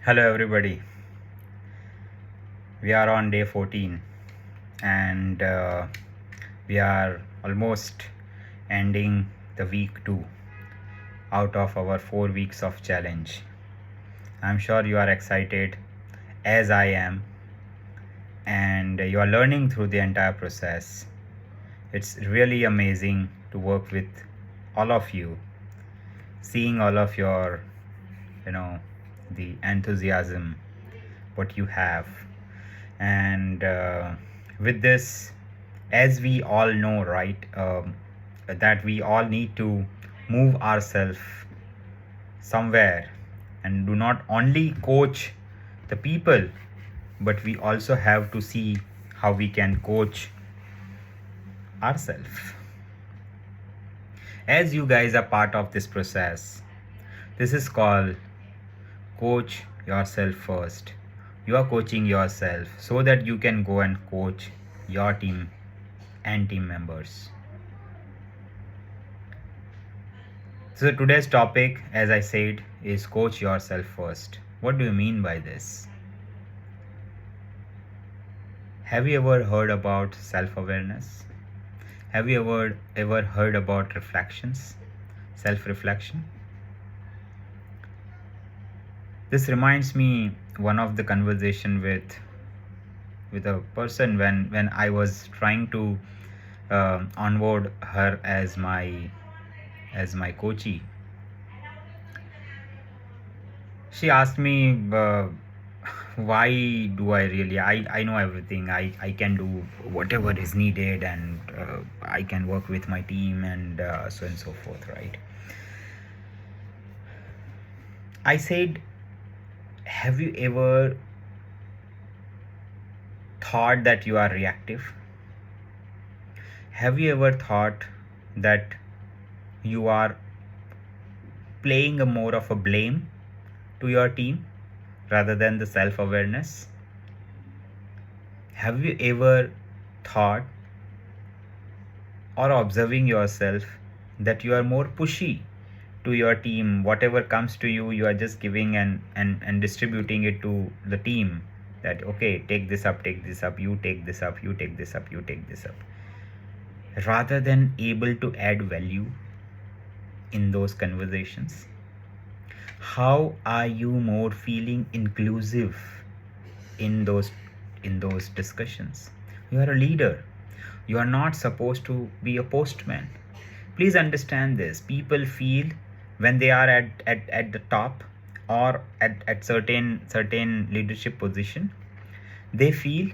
Hello, everybody. We are on day 14 and we are almost ending the week 2 out of our 4 weeks of challenge. I'm sure you are excited as I am, and you are learning through the entire process. It's really amazing to work with all of you, seeing all of your, you know, the enthusiasm, what you have. And with this, as we all know, right, that we all need to move ourselves somewhere and do not only coach the people, but we also have to see how we can coach ourselves. As you guys are part of this process, this is called coach yourself first. You are coaching yourself so that you can go and coach your team and team members. So today's topic, as I said, is coach yourself first. What do you mean by this? Have you ever heard about self-awareness? Have you ever heard about reflections? Self-reflection? This reminds me one of the conversation with a person when I was trying to onboard her as my coachee. She asked me, why do I really, I know everything, I can do whatever is needed, and I can work with my team, and so and so forth, right? I said, have you ever thought that you are reactive? Have you ever thought that you are playing a more of a blame to your team rather than the self-awareness? Have you ever thought or observing yourself that you are more pushy to your team? Whatever comes to you, you are just giving and distributing it to the team, that okay, take this up, you take this up, you take this up, you take this up, rather than able to add value in those conversations. How are you more feeling inclusive in those discussions? You are a leader. You are not supposed to be a postman. Please understand this. People feel when they are at the top, or at certain leadership position, they feel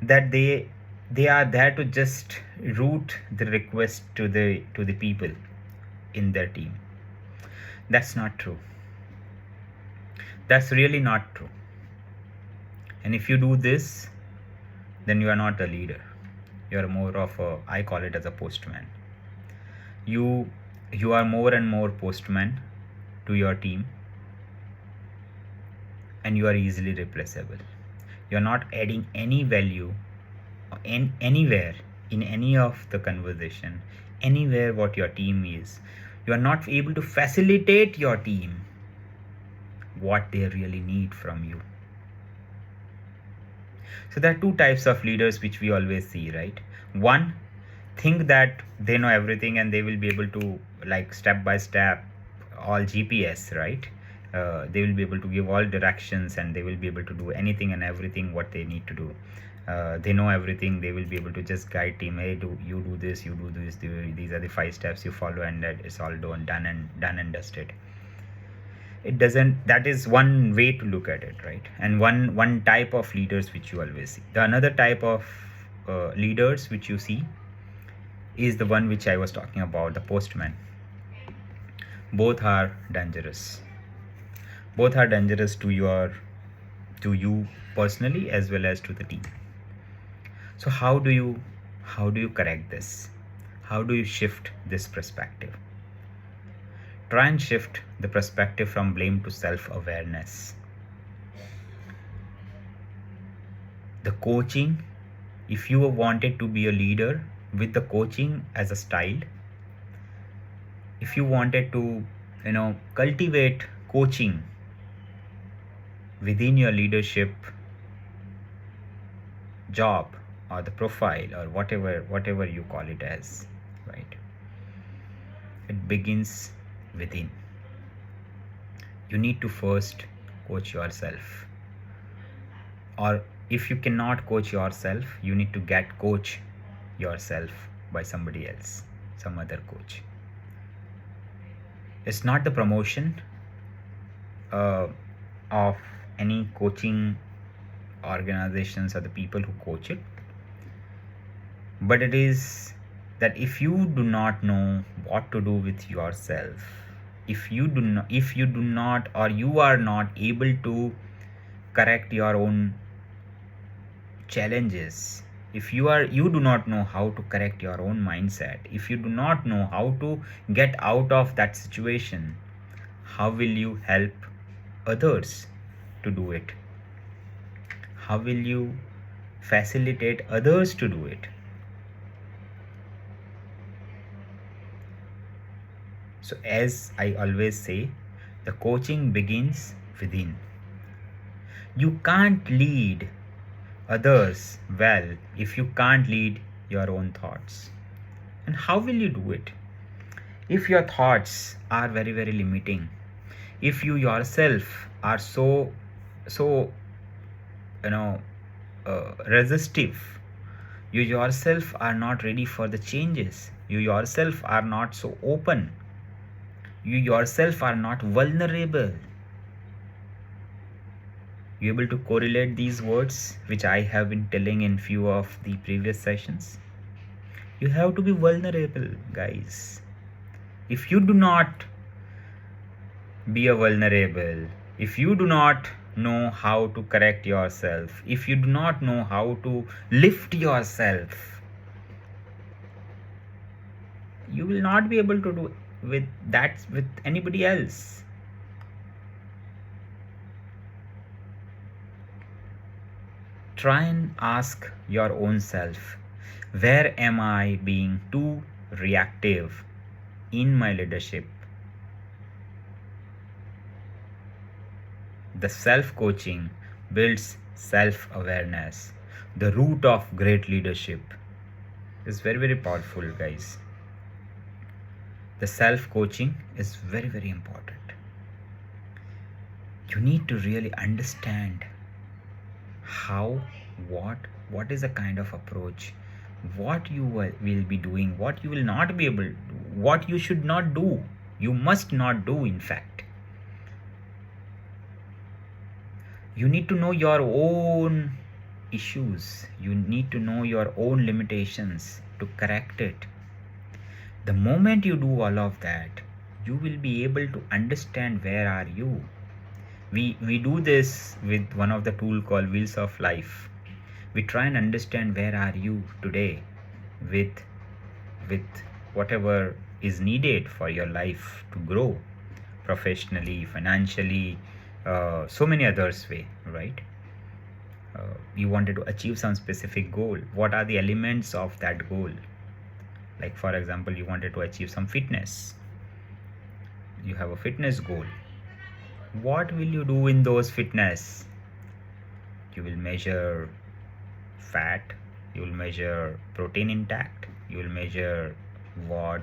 that they are there to just route the request to the people in their team. That's not true. That's really not true. And if you do this, then you are not a leader. You are more of a, I call it as a postman. You are more and more postman to your team, and you are easily replaceable. You are not adding any value anywhere in any of the conversation, anywhere what your team is. You are not able to facilitate your team what they really need from you. So there are two types of leaders which we always see, right? One, think that they know everything and they will be able to, like, step by step, all GPS, right? They will be able to give all directions, and they will be able to do anything and everything what they need to do. They know everything. They will be able to just guide team. Hey, do this, you do this. These are the 5 steps you follow, and that it's all done and dusted. It doesn't. That is one way to look at it, right? And one type of leaders which you always see. The another type of leaders which you see is the one which I was talking about, the postman. Both are dangerous. Both are dangerous to you personally as well as to the team. So how do you correct this? How do you shift this perspective? Try and shift the perspective from blame to self-awareness. The coaching, if you wanted to be a leader with the coaching as a style, if you wanted to, cultivate coaching within your leadership job or the profile or whatever you call it as, right? It begins within. You need to first coach yourself, or if you cannot coach yourself, you need to get coach yourself by somebody else, some other coach. It's not the promotion uh, of any coaching organizations or the people who coach it, but it is that if you do not know what to do with yourself, if you do not, or you are not able to correct your own challenges, if you do not know how to correct your own mindset, if you do not know how to get out of that situation, how will you help others to do it? How will you facilitate others to do it? So as I always say, the coaching begins within. You can't lead others well if you can't lead your own thoughts. And how will you do it? If your thoughts are very, very limiting, if you yourself are so resistive, you yourself are not ready for the changes, you yourself are not so open, you yourself are not vulnerable. You able to correlate these words which I have been telling in few of the previous sessions? You have to be vulnerable, guys. If you do not be a vulnerable, if you do not know how to correct yourself, if you do not know how to lift yourself, you will not be able to do with that with anybody else. Try and ask your own self, where am I being too reactive in my leadership? The self coaching builds self awareness. The root of great leadership is very, very powerful, guys. The self coaching is very, very important. You need to really understand how, what is the kind of approach, what you will be doing, what you will not be able to do, what you should not do, you must not do. In fact, you need to know your own issues, you need to know your own limitations to correct it. The moment you do all of that, you will be able to understand where are you. We do this with one of the tool called Wheels of Life. We try and understand where are you today with whatever is needed for your life to grow professionally, financially, so many others way, right? You wanted to achieve some specific goal. What are the elements of that goal? Like for example, you wanted to achieve some fitness. You have a fitness goal. What will you do in those fitness? You will measure fat, you will measure protein intake, you will measure what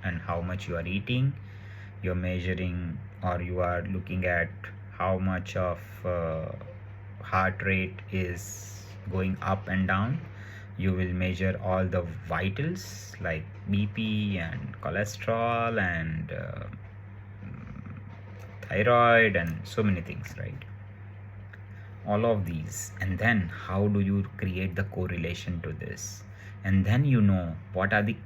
and how much you are eating, you're measuring, or you are looking at how much of heart rate is going up and down. You will measure all the vitals like BP and cholesterol and thyroid and so many things, right? All of these, and then how do you create the correlation to this, and then you know what are the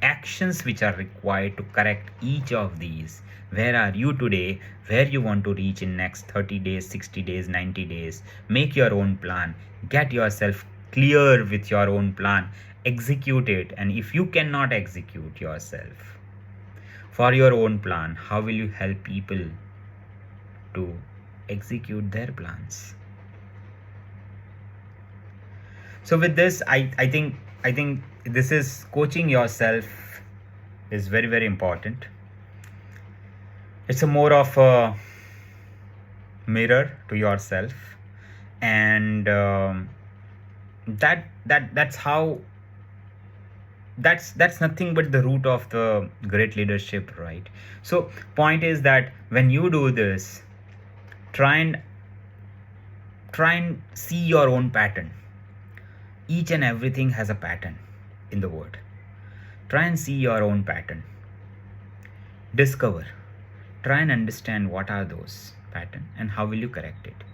actions which are required to correct each of these. Where are you today, where you want to reach in next 30 days, 60 days, 90 days. Make your own plan, get yourself clear with your own plan, execute it. And if you cannot execute yourself for your own plan, how will you help people to execute their plans? So with this, I think this is coaching yourself is very, very important. It's a more of a mirror to yourself, and that's how, that's nothing but the root of the great leadership, right? So point is that when you do this, try and see your own pattern. Each and everything has a pattern in the world. Try and see your own pattern. Discover. Try and understand what are those pattern and how will you correct it.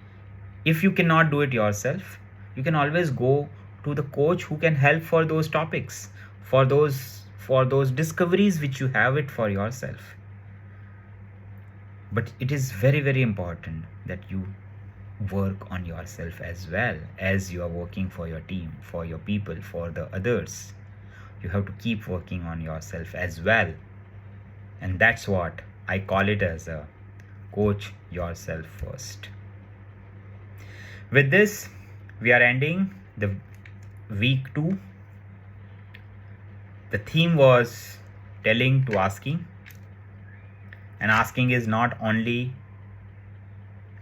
If you cannot do it yourself, you can always go to the coach who can help for those topics, for those discoveries which you have it for yourself. But it is very, very important that you work on yourself as well as you are working for your team, for your people, for the others. You have to keep working on yourself as well. And that's what I call it as a coach yourself first. With this, we are ending the week 2. The theme was telling to asking, and asking is not only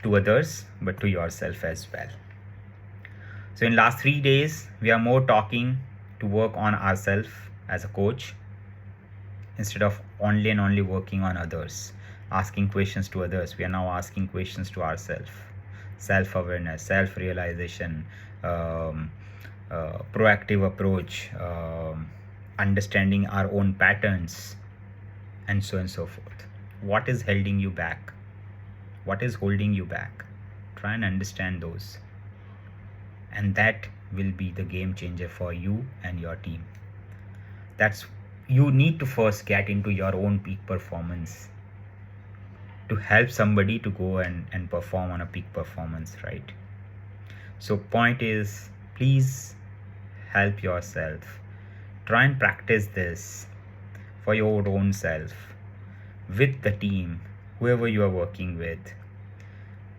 to others but to yourself as well. So in last 3 days, we are more talking to work on ourselves as a coach, instead of only and only working on others, asking questions to others. We are now asking questions to ourselves. Self-awareness, self-realization, proactive approach, understanding our own patterns, and so on and so forth. What is holding you back? What is holding you back? Try and understand those. And that will be the game changer for you and your team. That's, you need to first get into your own peak performance to help somebody to go and perform on a peak performance, right? So point is, please help yourself. Try and practice this for your own self, with the team, whoever you are working with.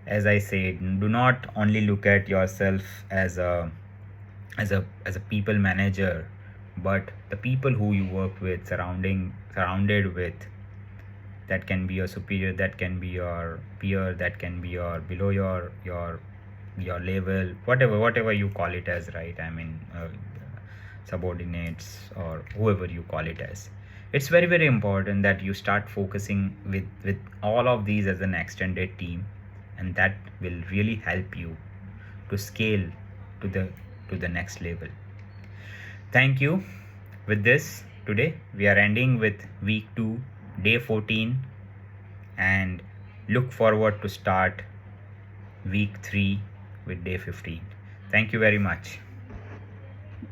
As I said, do not only look at yourself as a people manager, but the people who you work with, surrounded with. That can be your superior, that can be your peer, that can be your below your level, whatever you call it as, right? I mean, subordinates or whoever you call it as. It's very, very important that you start focusing with all of these as an extended team, and that will really help you to scale to the next level. Thank you. With this, today we are ending with week 2, day 14, and look forward to start week 3 with day 15. Thank you very much.